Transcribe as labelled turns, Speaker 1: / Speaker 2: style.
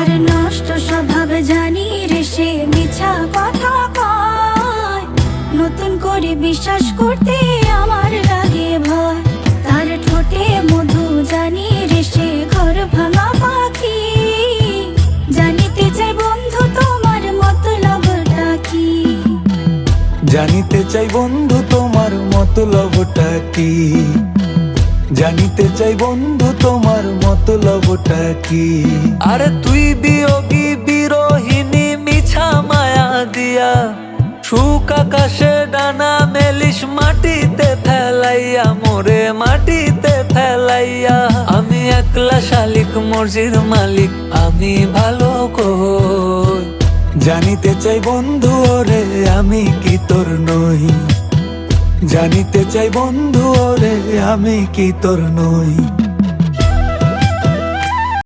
Speaker 1: তার নষ্ট স্বভাব জানি রে, সে মিছা কথা কয়। নতুন করে বিশ্বাস করতে আমার লাগে ভয়। তার ঠোঁটে মধু জানি রে, সে ঘর ভাঙা পাখি। জানিতে চাই বন্ধু তোমার মতলবটা কি?
Speaker 2: জানিতে চাই বন্ধু তোমার মতলবটা কি? জানিতে চাই বন্ধু তোমার মতলবটা কি?
Speaker 3: আরে তুই বিয়োগী বিরোহিনী মিছা মায়া দিয়া, সুখ আকাশে ডানা মেলিস মাটিতে ফেলাইয়া, মোরে মাটিতে ফেলাইয়া। আমি একলা শালিক মর্জির মালিক, আমি ভালো কই।
Speaker 2: জানিতে চাই বন্ধু ওরে আমি কি তোর নই? জানিতে চাই বন্ধু ওরে আমি কি তোর নই?